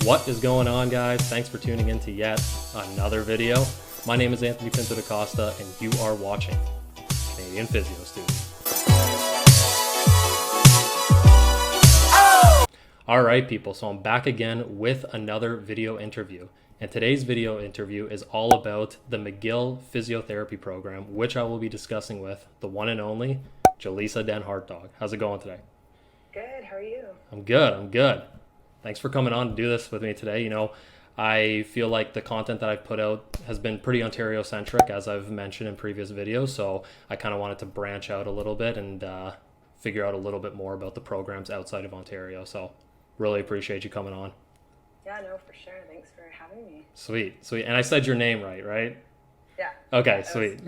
What is going on, guys? Thanks for tuning in to yet another video. My name is Anthony Pinto da Costa, and you are watching Canadian Physio Student. All right, people, so I'm back again with another video interview. And today's video interview is all about the McGill physiotherapy program, which I will be discussing with the one and only Jalisa and Hartog. How's it going today? Good, how are you? I'm good. Thanks for coming on to do this with me today. You know, I feel like the content that I've put out has been pretty Ontario-centric, as I've mentioned in previous videos. So I kind of wanted to branch out a little bit and figure out a little bit more about the programs outside of Ontario. So really appreciate you coming on. Yeah, no, for sure. Thanks for having me. Sweet. And I said your name right? Yeah. Okay, sweet.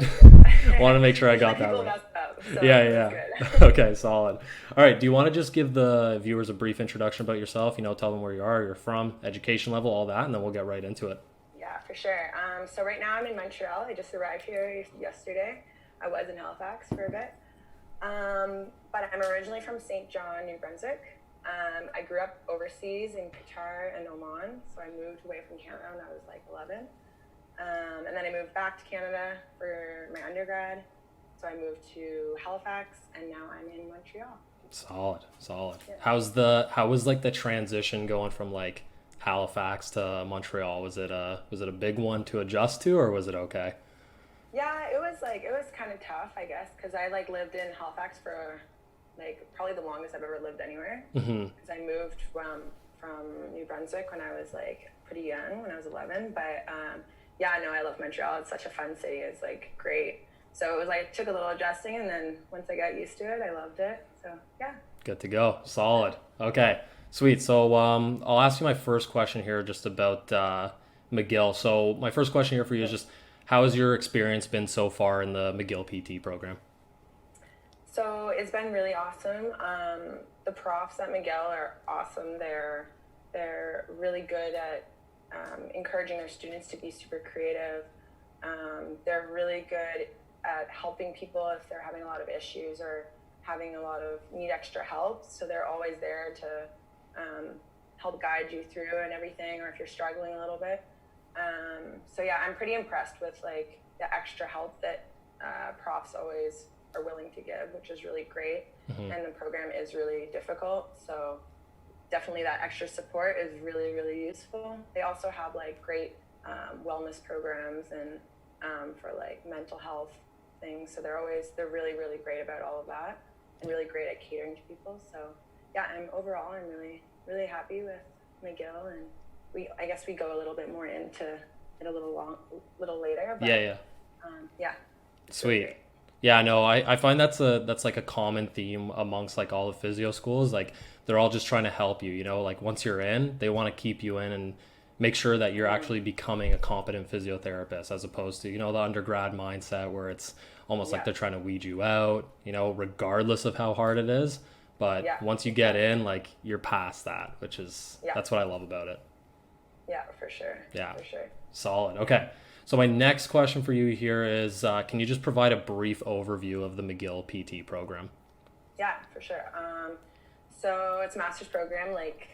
Want to make sure I got that right. Up, so Yeah. Okay, solid. All right, do you want to just give the viewers a brief introduction about yourself? You know, tell them where you are, you're from, education level, all that, and then we'll get right into it. Yeah, for sure. So right now I'm in Montreal. I just arrived here yesterday. I was in Halifax for a bit. But I'm originally from St. John, New Brunswick. I grew up overseas in Qatar and Oman, so I moved away from Canada when I was like 11. And then I moved back to Canada for my undergrad. So I moved to Halifax, and now I'm in Montreal. Solid. Yeah. How was like the transition going from like Halifax to Montreal? Was it a big one to adjust to, or was it okay? Yeah, it was kind of tough, I guess, because I like lived in Halifax for like probably the longest I've ever lived anywhere. Because I moved from New Brunswick when I was like pretty young, when I was 11. But yeah, no, I love Montreal. It's such a fun city. It's like great. So it was like, it took a little adjusting, and then once I got used to it, I loved it. So yeah. Good to go. Solid. Okay, sweet. So I'll ask you my first question here just about McGill. So my first question here for you is just, how has your experience been so far in the McGill PT program? So it's been really awesome. The profs at McGill are awesome. They're really good at encouraging their students to be super creative. They're really good at helping people if they're having a lot of issues or need extra help. So they're always there to help guide you through and everything, or if you're struggling a little bit. So yeah, I'm pretty impressed with like the extra help that profs always are willing to give, which is really great. And the program is really difficult. So definitely that extra support is really, really useful. They also have like great wellness programs and for like mental health things. So they're really, really great about all of that and really great at catering to people. So yeah, I'm really, really happy with McGill, and I guess we go a little bit more into it a little later. But, yeah. Sweet. Really, yeah, no, I find that's like a common theme amongst like all the physio schools. Like they're all just trying to help you, you know, like once you're in, they want to keep you in and make sure that you're actually becoming a competent physiotherapist, as opposed to, you know, the undergrad mindset where it's almost like they're trying to weed you out, you know, regardless of how hard it is. But once you get in, like you're past that, which is, that's what I love about it. Yeah, for sure. Yeah. For sure. Solid. Okay. So my next question for you here is, can you just provide a brief overview of the McGill PT program? Yeah, for sure. So it's a master's program, like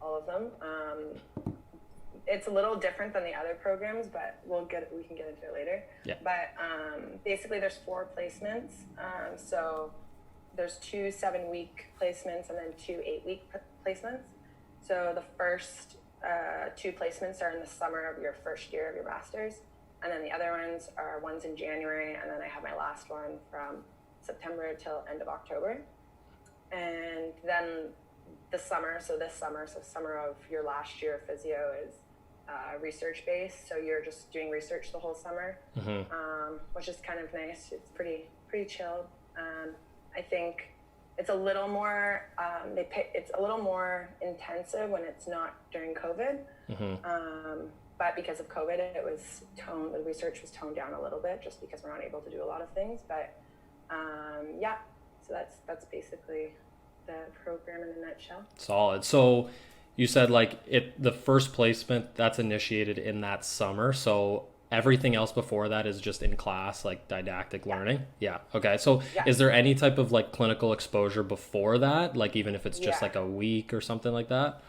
all of them. It's a little different than the other programs, but we can get into it later. Yeah. But basically there's 4 placements. So there's 2 7-week placements and then 2 8-week placements. So the first 2 placements are in the summer of your first year of your master's. And then the other one's in January. And then I have my last one from September till end of October. And then summer of your last year of physio is research based, so you're just doing research the whole summer, which is kind of nice. It's pretty chilled. I think it's a little more it's a little more intensive when it's not during COVID, but because of COVID the research was toned down a little bit just because we're not able to do a lot of things. But so that's basically the program in a nutshell. Solid. So you said like the first placement that's initiated in that summer. So everything else before that is just in class, like didactic learning. Yeah. Okay. So is there any type of like clinical exposure before that? Like even if it's just like a week or something like that?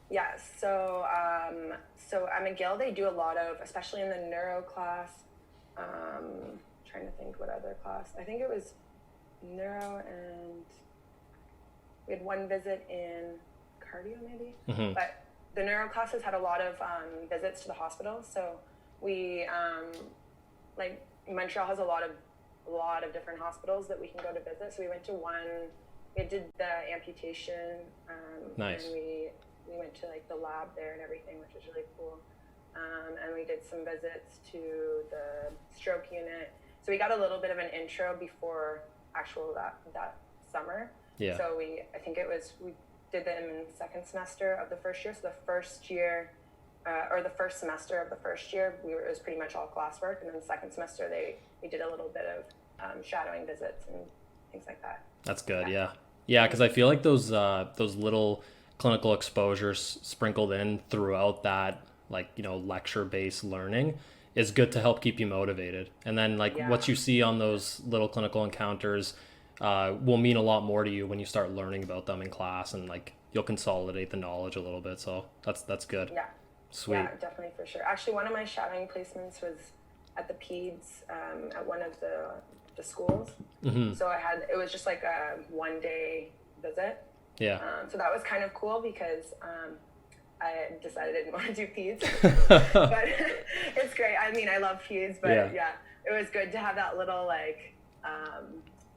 Yeah. So So at McGill, they do a lot of, especially in the neuro class, trying to think what other class. I think it was neuro, and we had one visit in cardio maybe. But the neuro classes had a lot of visits to the hospital. So we, like Montreal has a lot of different hospitals that we can go to visit. So we went to one, we did the amputation, Nice. and we went to like the lab there and everything, which was really cool. And we did some visits to the stroke unit. So we got a little bit of an intro before actual that summer. Yeah. So we did them in the second semester of the first year. So the first year, or the first semester of the first year, it was pretty much all classwork. And then the second semester, we did a little bit of shadowing visits and things like that. That's good. Yeah. Yeah. Cause I feel like those little clinical exposures sprinkled in throughout that, like, lecture based learning is good to help keep you motivated. And then what you see on those little clinical encounters will mean a lot more to you when you start learning about them in class, and like you'll consolidate the knowledge a little bit. So that's good. Yeah. Sweet. Yeah, definitely, for sure. Actually, one of my shadowing placements was at the PEDS at one of the schools. So it was just like a 1-day visit. Yeah. So that was kind of cool because I decided I didn't want to do PEDS, but it's great. I mean, I love PEDS, but yeah, it was good to have that little like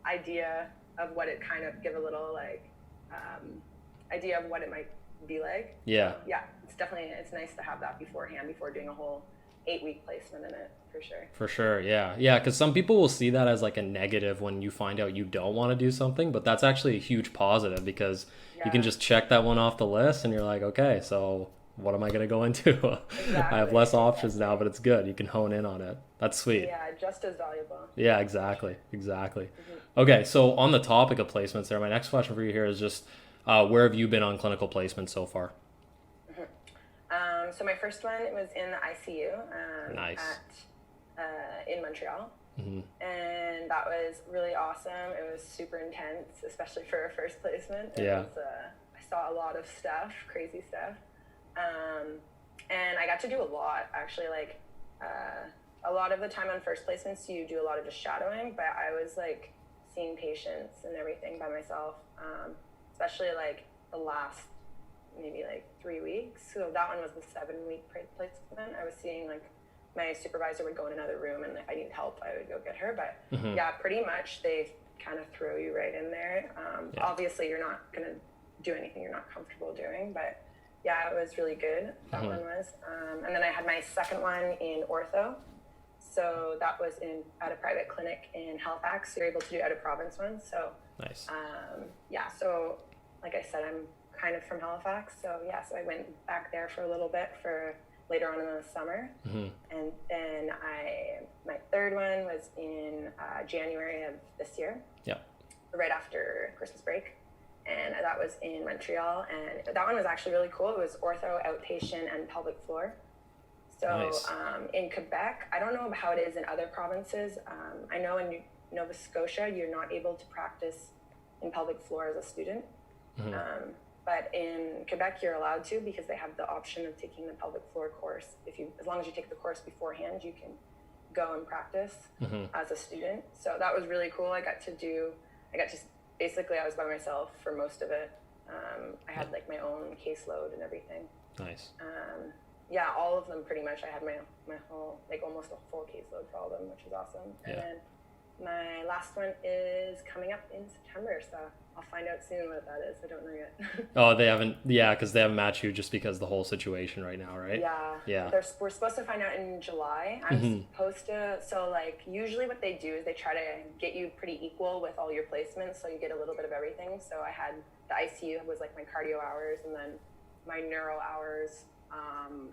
idea of what it kind of give a little like idea of what it might be like. Yeah. Yeah, it's nice to have that beforehand before doing a whole 8-week placement in it, for sure. For sure. Yeah. Yeah. Because some people will see that as like a negative when you find out you don't want to do something, but that's actually a huge positive because you can just check that one off the list and you're like, okay, so what am I going to go into? Exactly. I have less options now, but it's good. You can hone in on it. That's sweet. Yeah, just as valuable. Yeah, exactly. Okay. So on the topic of placements there, my next question for you here is just where have you been on clinical placements so far? So my first one was in the ICU Nice. in Montreal. And that was really awesome. It was super intense, especially for a first placement. I saw a lot of stuff, crazy stuff. And I got to do a lot, actually. Like a lot of the time on first placements, you do a lot of just shadowing, but I was like seeing patients and everything by myself, especially like the last maybe like 3 weeks. So that one was the 7-week placement. I was seeing like my supervisor would go in another room, and if I needed help, I would go get her. But yeah, pretty much they kind of throw you right in there. Obviously, you're not going to do anything you're not comfortable doing, but yeah, it was really good. That one was. And then I had my second one in ortho. So that was at a private clinic in Halifax. You're able to do out of province ones. So nice. Yeah, so like I said, I'm kind of from Halifax. So yeah, so I went back there for a little bit for later on in the summer. And then my third one was in January of this year. Yeah. Right after Christmas break. And that was in Montreal. And that one was actually really cool. It was ortho, outpatient, and pelvic floor. So nice. In Quebec, I don't know how it is in other provinces. I know in Nova Scotia, you're not able to practice in pelvic floor as a student. But in Quebec, you're allowed to, because they have the option of taking the pelvic floor course. As long as you take the course beforehand, you can go and practice as a student. So that was really cool. Basically, I was by myself for most of it. I had like my own caseload and everything. Nice. Yeah, all of them pretty much. I had my whole, like almost a full caseload for all of them, which is awesome. And then my last one is coming up in September, so I'll find out soon what that is. I don't know yet. Oh, they haven't, because they haven't matched you just because of the whole situation right now, right? Yeah. We're supposed to find out in July. I'm supposed to, so like usually what they do is they try to get you pretty equal with all your placements, so you get a little bit of everything. So I had the ICU was like my cardio hours, and then my neuro hours,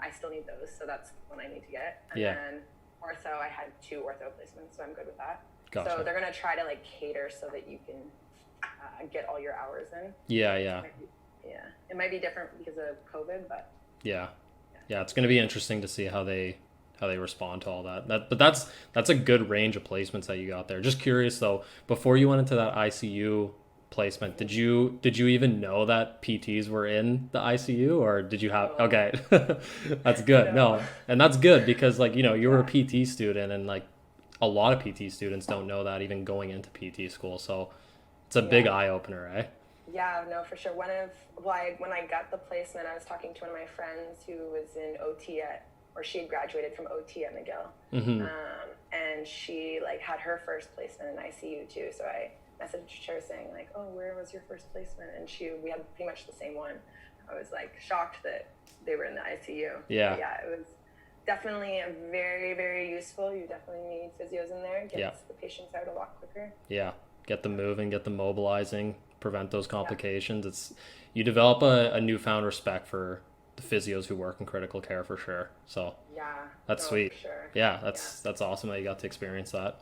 I still need those, so that's when I need to get. And then ortho, I had 2 ortho placements, so I'm good with that. Gotcha. So they're going to try to like cater so that you can get all your hours in. Yeah. It might be different because of COVID, but yeah, it's going to be interesting to see how they respond to all that. But that's a good range of placements that you got there. Just curious though, before you went into that ICU placement, did you even know that PTs were in the ICU, or did you have, No. okay, that's good. No. No, and that's good because like, you know, you were a Yeah. PT student, and like a lot of PT students don't know that even going into PT school. So it's a big Yeah. eye opener, eh? Yeah, no, for sure. When I got the placement, I was talking to one of my friends who was in OT or she had graduated from OT at McGill. Mm-hmm. And she like had her first placement in ICU too. So I messaged her saying like, oh, where was your first placement? And we had pretty much the same one. I was like shocked that they were in the ICU. Yeah. But yeah, it was definitely a very, very useful. You definitely need physios in there. Gets the patients out a lot quicker. Yeah. Get them moving, get them mobilizing, prevent those complications. It's, you develop a newfound respect for the physios who work in critical care for sure. So Yeah, that's no, sweet. for sure. Yeah, that's awesome that you got to experience that.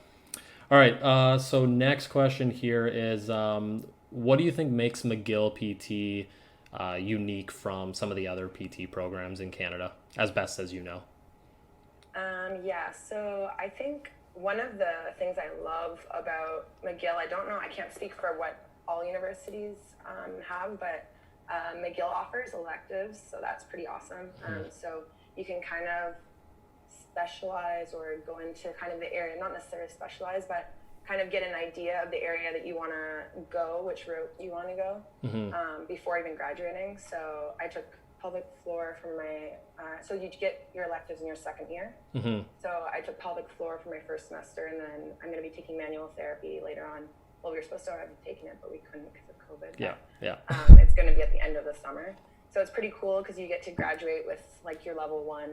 All right. So next question here is, what do you think makes McGill PT unique from some of the other PT programs in Canada, as best as you know? Yeah, so I think one of the things I love about McGill, I don't know, I can't speak for what all universities have, but McGill offers electives, so that's pretty awesome. So you can kind of specialize or go into kind of the area, not necessarily specialize, but kind of get an idea of the area that you want to go, which route you want to go before even graduating. So I took pelvic floor for my, so you get your electives in your second year. So I took pelvic floor for my first semester, and then I'm going to be taking manual therapy later on. Well, we were supposed to have taken it, but we couldn't because of COVID. Yeah. It's going to be at the end of the summer. So it's pretty cool because you get to graduate with like your level 1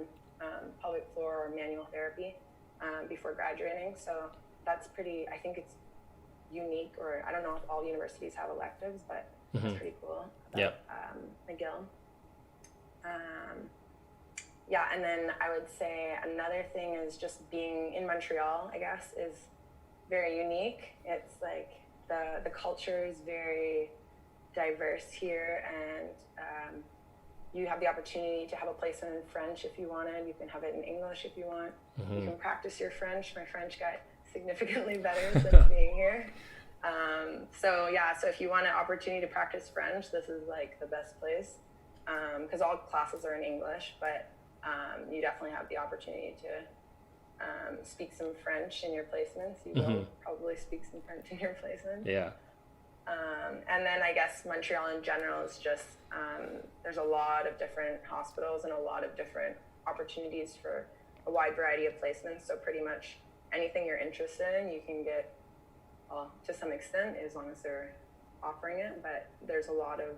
pelvic floor or manual therapy before graduating. So that's pretty, I think it's unique, or I don't know if all universities have electives, but it's pretty cool about McGill. Yeah, and then I would say another thing is just being in Montreal, I guess, is very unique. It's like the culture is very diverse here, and you have the opportunity to have a placement in French if you wanted. You can have it in English if you want. You can practice your French. My French got significantly better since being here. So if you want an opportunity to practice French, this is like the best place, because all classes are in English, but you definitely have the opportunity to speak some French in your placements. You will probably speak some French in your placement. Yeah. And then I guess Montreal in general is just, there's a lot of different hospitals and a lot of different opportunities for a wide variety of placements. So pretty much anything you're interested in, you can get, well, to some extent, as long as they're offering it. But there's a lot of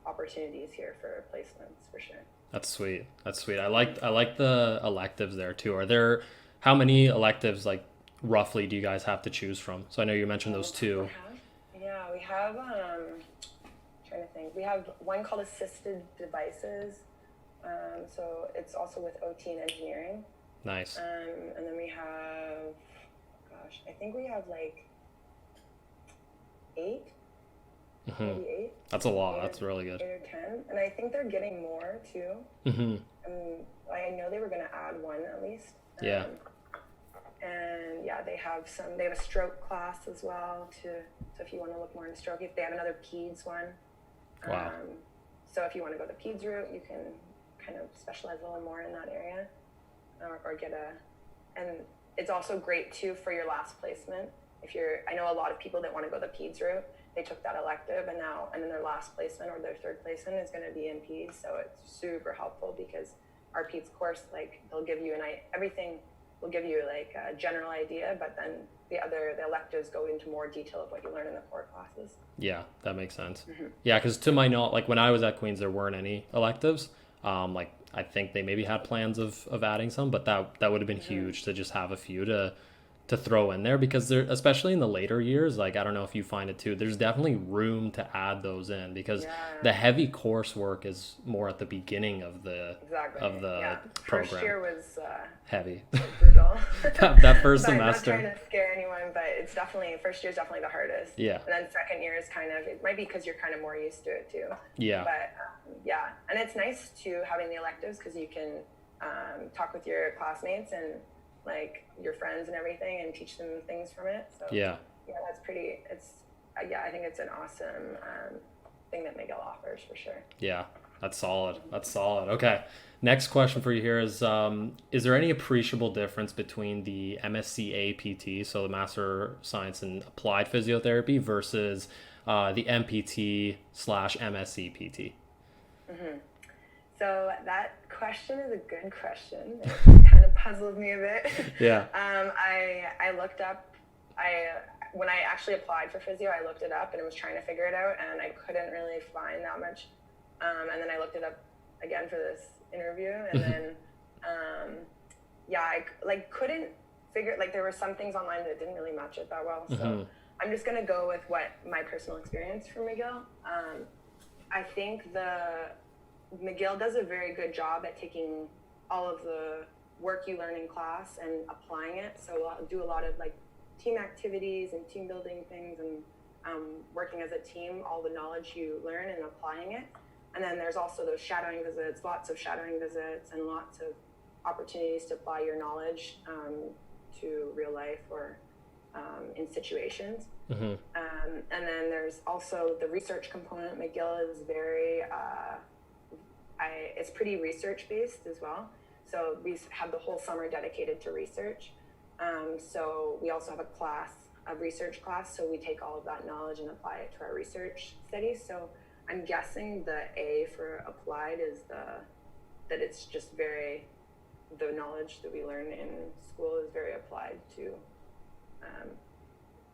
opportunities here for placements for sure. That's sweet. That's sweet. I like the electives there too. Are there, how many electives like roughly do you guys have to choose from? So I know you mentioned those two. We have trying to think. We have one called assisted devices. So it's also with OT and engineering. Nice. And then we have, I think we have like 8. Maybe 8. That's a lot. That's really good. 8 or 10. And I think they're getting more too. I know they were going to add one at least. Yeah. And they have a stroke class as well so if you want to look more into stroke, if they have another peds one. Wow. So if you want to go the peds route, you can kind of specialize a little more in that area, or get and it's also great too for your last placement. I know a lot of people that want to go the peds route, they took that elective and then their last placement or their third placement is going to be in peds. So it's super helpful because our peds course, like they'll give you everything will give you like a general idea, but then the electives go into more detail of what you learn in the core classes. Yeah, that makes sense. Yeah, because to my knowledge, like when I was at Queen's, there weren't any electives. Like I think they maybe had plans of adding some, but that would have been huge to just have a few to throw in there, because they're, especially in the later years, like I don't know if you find it too, there's definitely room to add those in, because the heavy coursework is more at the beginning of the program. First year was heavy. Brutal. that first semester. I'm not trying to scare anyone, but it's definitely, first year is definitely the hardest. Yeah. And then second year is kind of, it might be because you're kind of more used to it too. Yeah. But and it's nice too having the electives, because you can talk with your classmates and like your friends and everything and teach them things from it. So that's pretty, yeah, I think it's an awesome thing that McGill offers for sure. Yeah, that's solid. That's solid. Okay. Next question for you here is there any appreciable difference between the MScAPT, so the Master of Science in Applied Physiotherapy, versus the MPT slash MScPT? Mm-hmm. So that question is a good question. It kind of puzzled me a bit. Yeah. I looked up, when I actually applied for physio, I looked it up and I was trying to figure it out, and I couldn't really find that much. And then I looked it up again for this interview, and then yeah, I like couldn't figure, like there were some things online that didn't really match it that well. So I'm just gonna go with what my personal experience from McGill. I think McGill does a very good job at taking all of the work you learn in class and applying it. So I'll do a lot of like team activities and team building things, and working as a team, all the knowledge you learn and applying it. And then there's also those shadowing visits, lots of shadowing visits, and lots of opportunities to apply your knowledge to real life or in situations. And then there's also the research component. McGill is very, it's pretty research based as well. So we have the whole summer dedicated to research. So we also have a research class. So we take all of that knowledge and apply it to our research studies. So I'm guessing the A for applied is that it's just the knowledge that we learn in school is very applied to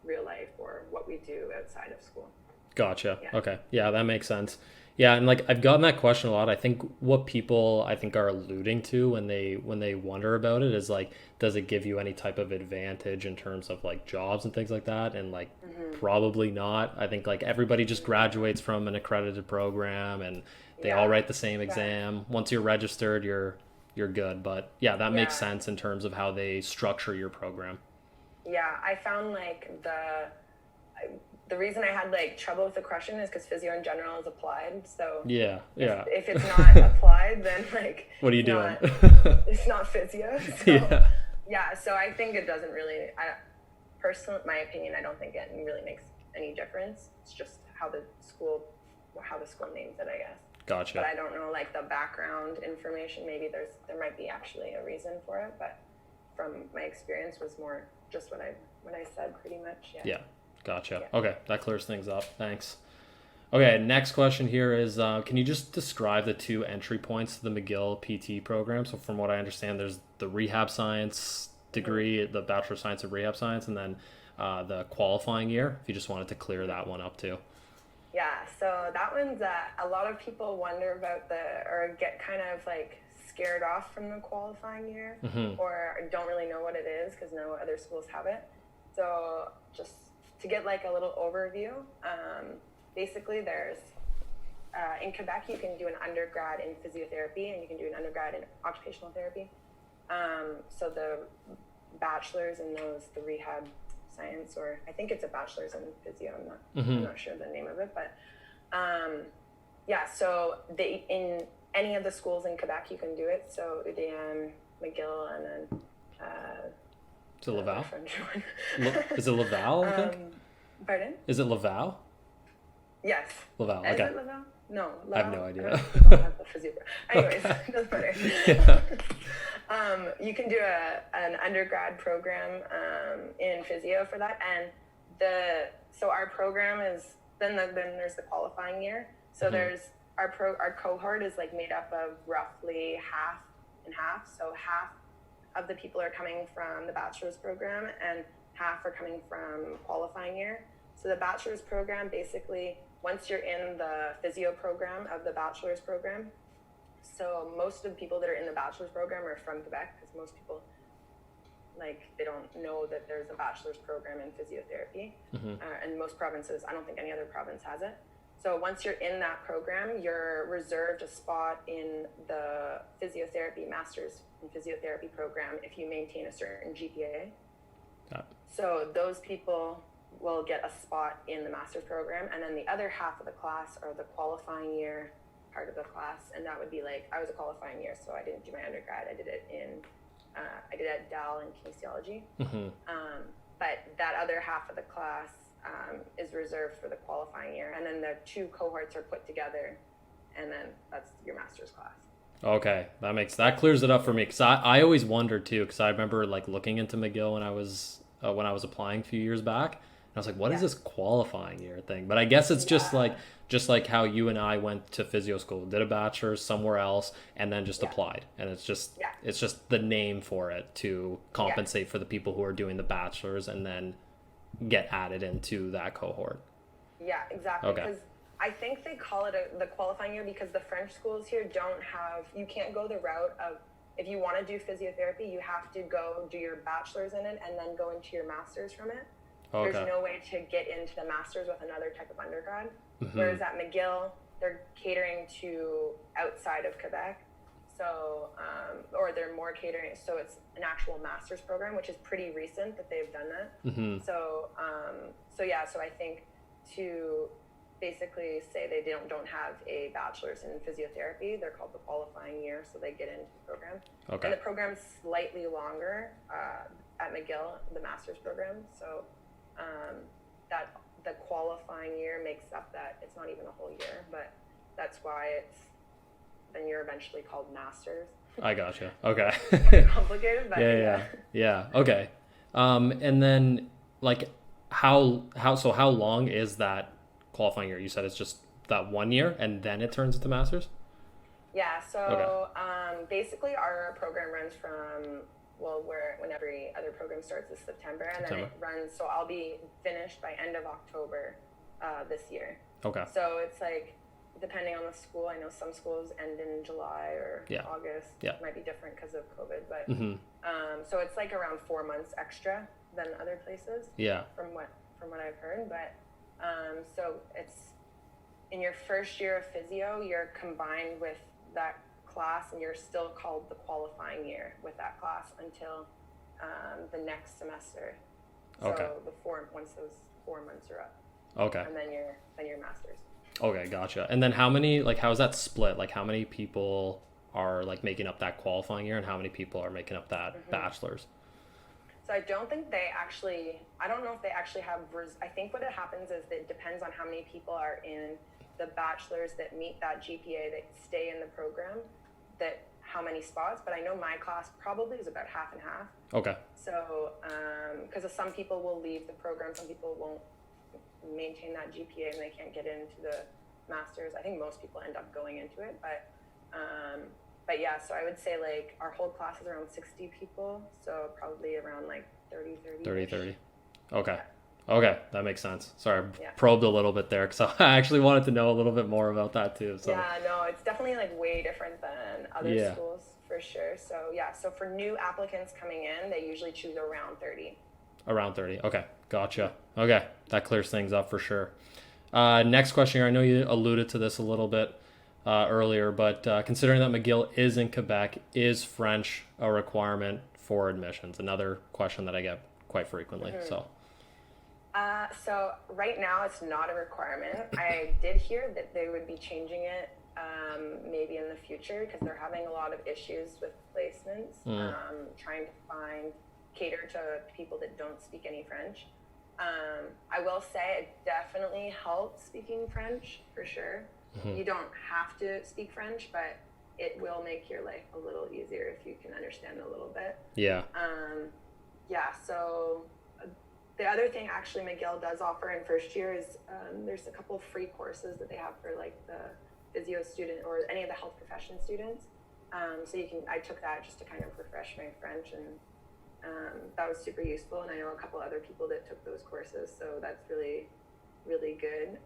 real life or what we do outside of school. Gotcha. Yeah. Okay. Yeah, that makes sense. Yeah, and like I've gotten that question a lot. I think what people are alluding to when they wonder about it is like, does it give you any type of advantage in terms of like jobs and things like that? And like probably not. I think like everybody just graduates from an accredited program and they all write the same exam. Once you're registered, you're good. But yeah, that makes sense in terms of how they structure your program. Yeah, I found like the reason I had like trouble with the question is because physio in general is applied. So yeah. If it's not applied, then like what are you doing? It's not physio. So, yeah. So I think it doesn't really. Personally, my opinion, I don't think it really makes any difference. It's just how the school names it, I guess. Gotcha. But I don't know like the background information. Maybe there might be actually a reason for it, but from my experience was more just what I said pretty much. Yeah. Gotcha. Yeah. Okay, that clears things up. Thanks. Okay, next question here is, can you just describe the two entry points to the McGill PT program? So from what I understand, there's the rehab science degree, the Bachelor of Science of Rehab Science, and then the qualifying year, if you just wanted to clear that one up too. Yeah, so that one's a lot of people wonder about or get kind of like scared off from the qualifying year or don't really know what it is because no other schools have it. So just to get like a little overview, basically there's in Quebec you can do an undergrad in physiotherapy and you can do an undergrad in occupational therapy. So the bachelor's in the rehab science, or I think it's a bachelor's in physio, I'm not sure the name of it, but yeah, so in any of the schools in Quebec you can do it. So UDM, McGill, and then is it Laval? French one. Is it Laval, I think? Pardon? Is it Laval? Yes. Laval, okay. Is it Laval? No. Laval? I have no idea. I don't have the physio. Anyways, it doesn't matter. Yeah. You can do an undergrad program in physio for that, and so our program is then there's the qualifying year. So there's our cohort is like made up of roughly half and half. So half of the people are coming from the bachelor's program and half are coming from qualifying year. So the bachelor's program, basically, once you're in the physio program of the bachelor's program, so most of the people that are in the bachelor's program are from Quebec, because most people, like, they don't know that there's a bachelor's program in physiotherapy. And most provinces, I don't think any other province has it. So once you're in that program, you're reserved a spot in the physiotherapy master's in physiotherapy program if you maintain a certain GPA. So those people will get a spot in the master's program, and then the other half of the class are the qualifying year part of the class, and that would be like, I was a qualifying year, so I didn't do my undergrad. I did it I did at DAL in kinesiology. But that other half of the class is reserved for the qualifying year, and then the 2 cohorts are put together, and then that's your master's class. Okay, that clears it up for me, because I always wondered too, because I remember like looking into McGill when I was applying a few years back, and I was like, what is this qualifying year thing? But I guess it's just like how you and I went to physio school, did a bachelor's somewhere else, and then just applied, and it's just the name for it to compensate for the people who are doing the bachelor's and then get added into that cohort. Yeah, exactly. Okay. Because I think they call it the qualifying year because the French schools here you can't go the route of, if you want to do physiotherapy, you have to go do your bachelor's in it and then go into your master's from it. Okay. There's no way to get into the master's with another type of undergrad. Mm-hmm. Whereas at McGill, they're catering to outside of Quebec. So, or they're more catering, so it's an actual master's program, which is pretty recent that they've done that. Mm-hmm. So I think to basically say they don't have a bachelor's in physiotherapy, they're called the qualifying year, so they get into the program. Okay. And the program's slightly longer at McGill, the master's program. So that the qualifying year makes up that it's not even a whole year, but that's why then you're eventually called masters. I gotcha. Okay. It's complicated, but yeah. Okay. And then like how long is that qualifying year? You said it's just that 1 year and then it turns into masters? Yeah. So basically our program runs from when every other program starts is September, and then it runs. So I'll be finished by end of October this year. Okay. So it's like, depending on the school, I know some schools end in July or August. Yeah. It might be different because of COVID, but so it's like around 4 months extra than other places. Yeah. From what I've heard, but so it's in your first year of physio, you're combined with that class, and you're still called the qualifying year with that class until the next semester. So once those 4 months are up. Okay. And then your master's. Okay, gotcha. And then how's that split? Like how many people are like making up that qualifying year and how many people are making up that bachelor's? So I don't know if they actually have, I think what happens is that it depends on how many people are in the bachelor's that meet that GPA that stay in the program, that how many spots, but I know my class probably is about half and half. Okay. So, because some people will leave the program, some people won't maintain that GPA and they can't get into the master's. I think most people end up going into it, but yeah, so I would say like our whole class is around 60 people, so probably around like 30. Okay. Okay, that makes sense. Sorry, I probed a little bit there because I actually wanted to know a little bit more about that too. So. Yeah, no, it's definitely like way different than other schools for sure. So so for new applicants coming in, they usually choose around 30. Around 30. Okay, gotcha. Okay, that clears things up for sure. Next question here. I know you alluded to this a little bit earlier, but considering that McGill is in Quebec, is French a requirement for admissions? Another question that I get quite frequently. So right now it's not a requirement. I did hear that they would be changing it maybe in the future because they're having a lot of issues with placements, trying to cater to people that don't speak any French. I will say it definitely helps speaking French for sure. Mm-hmm. You don't have to speak French, but it will make your life a little easier if you can understand a little bit. Yeah. So the other thing actually McGill does offer in first year is there's a couple of free courses that they have for like the physio student or any of the health profession students. So I took that just to kind of refresh my French, and that was super useful. And I know a couple other people that took those courses, so that's really, really good.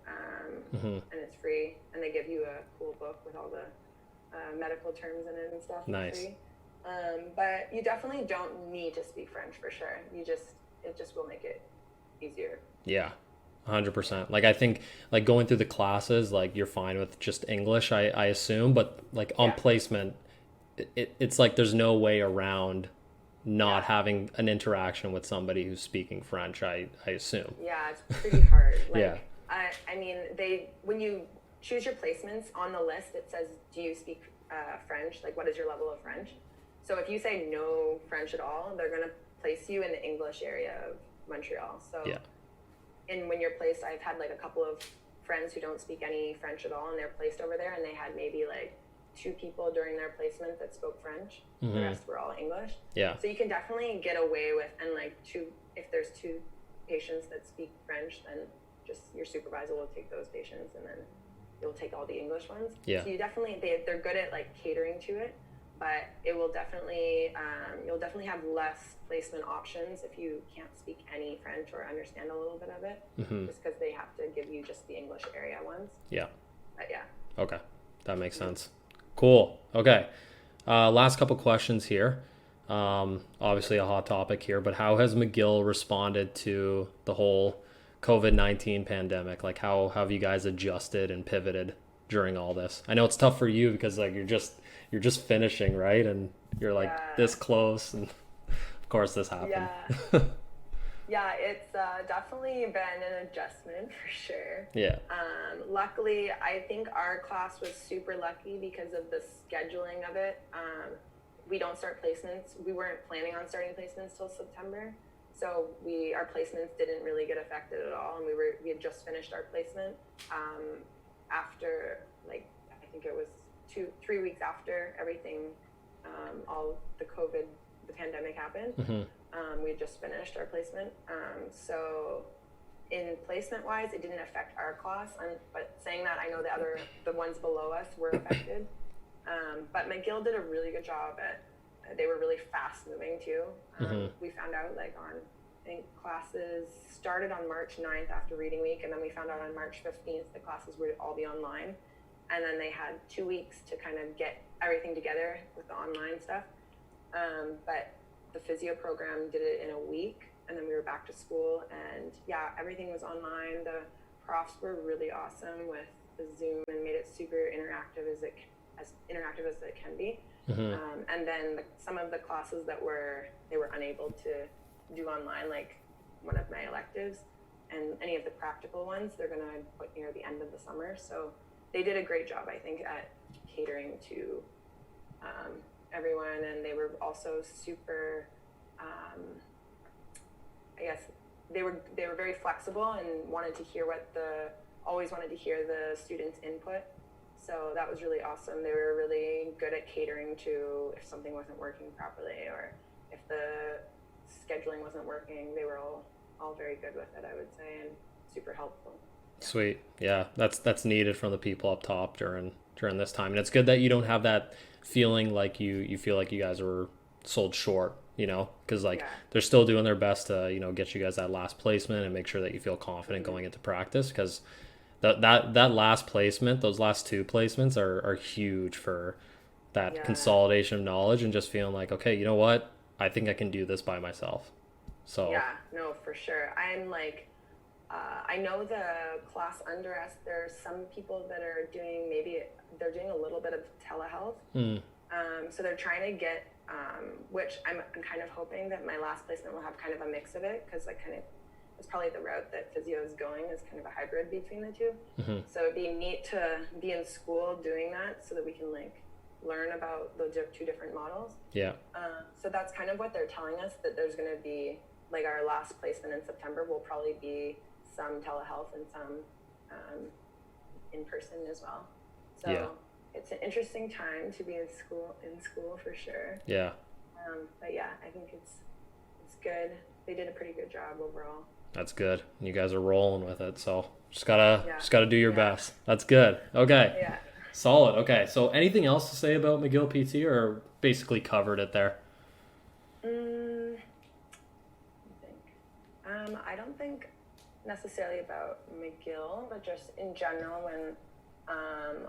And it's free, and they give you a cool book with all the medical terms in it and stuff. Nice. Free. But you definitely don't need to speak French for sure. It just will make it easier. Yeah, 100%. Like I think like going through the classes, like you're fine with just English, I assume, but like on placement, it's like there's no way around not having an interaction with somebody who's speaking French, I assume. Yeah, it's pretty hard. Like, I mean, when you choose your placements on the list, it says, do you speak French? Like, what is your level of French? So if you say no French at all, they're going to place you in the English area of Montreal. So and when you're placed, I've had like a couple of friends who don't speak any French at all, and they're placed over there, and they had maybe like 2 people during their placement that spoke French. The rest were all English. Yeah. So you can definitely get away with, and like if there's 2 patients that speak French, then just your supervisor will take those patients, and then you'll take all the English ones. Yeah. So you definitely, they're good at like catering to it, but it will definitely, you'll definitely have less placement options if you can't speak any French or understand a little bit of it, just because they have to give you just the English area ones. Yeah. But yeah. Okay. That makes sense. Cool. Okay. Last couple questions here. Obviously a hot topic here, but how has McGill responded to the whole COVID-19 pandemic? Like, how have you guys adjusted and pivoted during all this? I know it's tough for you because like you're just finishing, right? And you're like this close, and of course this happened. Yeah, it's definitely been an adjustment for sure. Yeah. Luckily, I think our class was super lucky because of the scheduling of it. We don't start placements. We weren't planning on starting placements till September, so our placements didn't really get affected at all, and we had just finished our placement after, like, I think it was 3 weeks after everything, all the pandemic happened. We had just finished our placement, so in placement wise it didn't affect our class, but saying that, I know the ones below us were affected. But McGill did a really good job they were really fast moving too. We found out like I think classes started on March 9th after reading week, and then we found out on March 15th the classes would all be online, and then they had 2 weeks to kind of get everything together with the online stuff. But the physio program did it in a week, and then we were back to school, and yeah, everything was online. The profs were really awesome with the Zoom and made it super interactive as interactive as it can be. And then some of the classes that they were unable to do online, like one of my electives and any of the practical ones, they're going to put near the end of the summer. So they did a great job, I think, at catering to everyone, and they were also super, I guess they were very flexible and always wanted to hear the students' input. So that was really awesome. They were really good at catering to if something wasn't working properly, or if the scheduling wasn't working. They were all very good with it, I would say, and super helpful. Sweet. Yeah, that's needed from the people up top during this time, and it's good that you don't have that feeling like you feel like you guys were sold short, because they're still doing their best to get you guys that last placement and make sure that you feel confident going into practice, because that last placement, those last 2 placements are huge for that consolidation of knowledge and just feeling like, okay, you know what, I think I can do this by myself. So yeah, no, for sure. I'm like, I know the class under us, there's some people that are doing a little bit of telehealth. So they're trying to get, which I'm kind of hoping that my last placement will have kind of a mix of it, because it's probably the route that physio is going, is kind of a hybrid between the 2. So it'd be neat to be in school doing that so that we can like learn about the 2 different models. Yeah. So that's kind of what they're telling us, that there's going to be, like, our last placement in September will probably be some telehealth and some in person as well. So it's an interesting time to be in school for sure. Yeah. But yeah, I think it's good. They did a pretty good job overall. That's good. You guys are rolling with it, so just gotta do your best. That's good. Okay. Yeah. Solid. Okay. So anything else to say about McGill PT, or basically covered it there? I don't think necessarily about McGill, but just in general when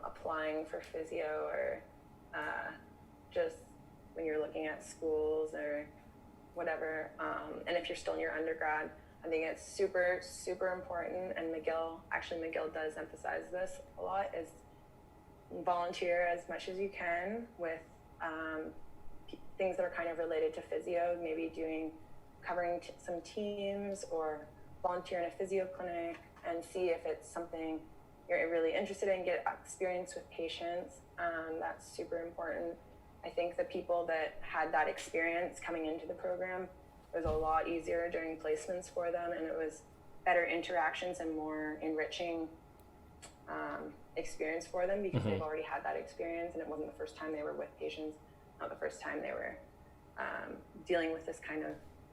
applying for physio, or just when you're looking at schools or whatever, and if you're still in your undergrad, I think it's super, super important, and McGill does emphasize this a lot, is volunteer as much as you can with things that are kind of related to physio, maybe covering some teams, or volunteer in a physio clinic and see if it's something you're really interested in, get experience with patients. That's super important. I think the people that had that experience coming into the program, it was a lot easier during placements for them, and better interactions and more enriching experience for them, because they've already had that experience, and it wasn't the first time they were with patients, not the first time they were dealing with this kind of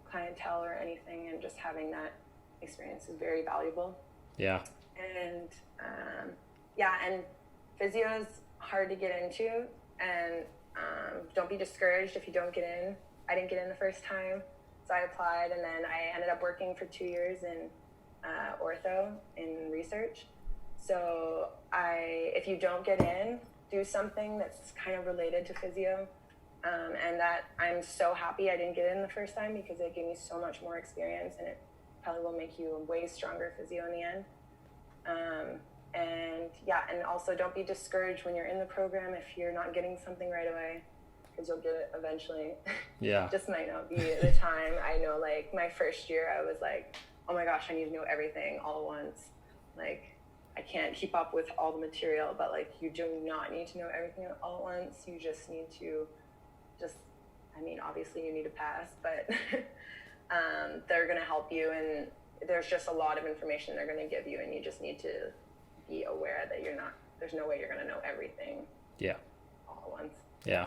clientele or anything, and just having that experience is very valuable. Yeah. And and physio is hard to get into, and don't be discouraged if you don't get in. I didn't get in the first time, so I applied, and then I ended up working for 2 years in ortho in research. So if you don't get in, do something that's kind of related to physio. And that I'm so happy I didn't get in the first time, because it gave me so much more experience, and it probably will make you a way stronger physio in the end. And also don't be discouraged when you're in the program if you're not getting something right away, because you'll get it eventually. Yeah. Just might not be the time. I know, like, my first year I was like, oh my gosh, I need to know everything all at once. Like, I can't keep up with all the material, but like, you do not need to know everything all at once. You just need to obviously you need to pass, but they're going to help you, and there's just a lot of information they're going to give you, and you just need to be aware that there's no way you're going to know everything. Yeah. All at once. Yeah.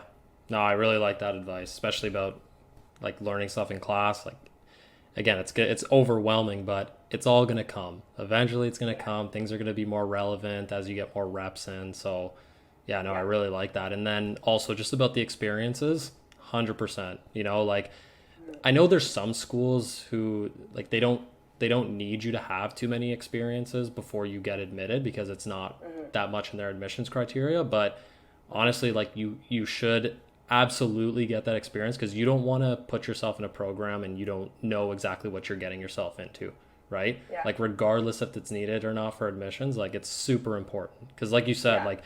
No, I really like that advice, especially about like learning stuff in class. Like, again, it's overwhelming, but it's all going to come. Eventually it's going to come. Things are going to be more relevant as you get more reps in. So yeah, no, I really like that. And then also just about the experiences, 100%, like I know there's some schools who like, they don't need you to have too many experiences before you get admitted, because it's not that much in their admissions criteria. But honestly, like you should absolutely get that experience, because you don't want to put yourself in a program and you don't know exactly what you're getting yourself into, right? Yeah. Like, regardless if it's needed or not for admissions, like, it's super important, because like you said, like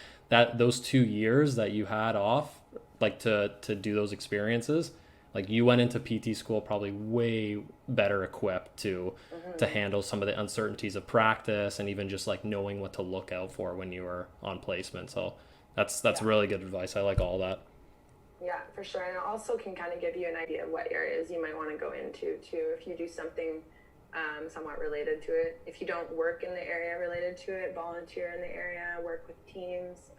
those 2 years that you had off, like to do those experiences, like you went into PT school probably way better equipped to handle some of the uncertainties of practice, and even just like knowing what to look out for when you were on placement. So that's really good advice. I like all that. Yeah, for sure. And it also can kind of give you an idea of what areas you might want to go into too, if you do something somewhat related to it. If you don't work in the area related to it, volunteer in the area, work with teams.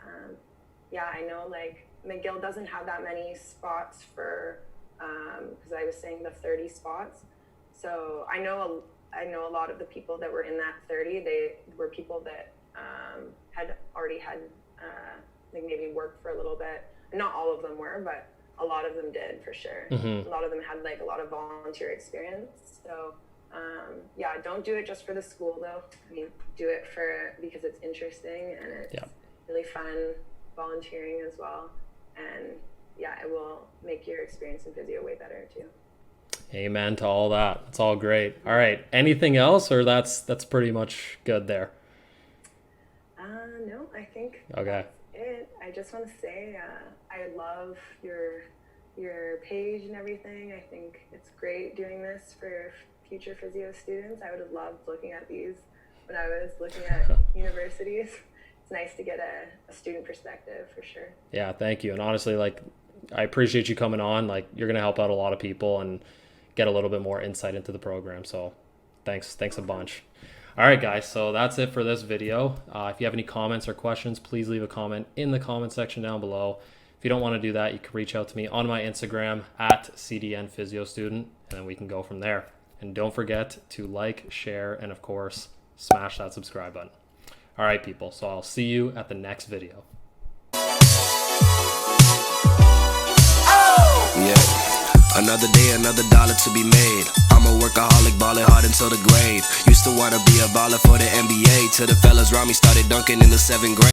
I know like McGill doesn't have that many spots for, because I was saying the 30 spots. So I know a lot of the people that were in that 30, they were people that had already had like maybe worked for a little bit. Not all of them were, but a lot of them did for sure. A lot of them had like a lot of volunteer experience. So don't do it just for the school though. I mean, do it because it's interesting and it's really fun volunteering as well. And it will make your experience in physio way better too. Amen to all that. It's all great. All right. Anything else, or that's pretty much good there? No, I think okay. That's it. I just want to say I love your page and everything. I think it's great doing this for future physio students. I would have loved looking at these when I was looking at universities. It's nice to get a student perspective for sure. Yeah, thank you. And honestly, like, I appreciate you coming on. Like, you're going to help out a lot of people and get a little bit more insight into the program. So thanks a bunch. All right, guys. So that's it for this video. If you have any comments or questions, please leave a comment in the comment section down below. If you don't want to do that, you can reach out to me on my Instagram at CDN Physio Student, and then we can go from there. And don't forget to like, share, and of course, smash that subscribe button. All right, people. So I'll see you at the next video. Another day, another dollar to be made. I'm a workaholic, ballin' hard until the grave. Used to wanna be a baller for the NBA, till the fellas around me started dunking in the 7th grade.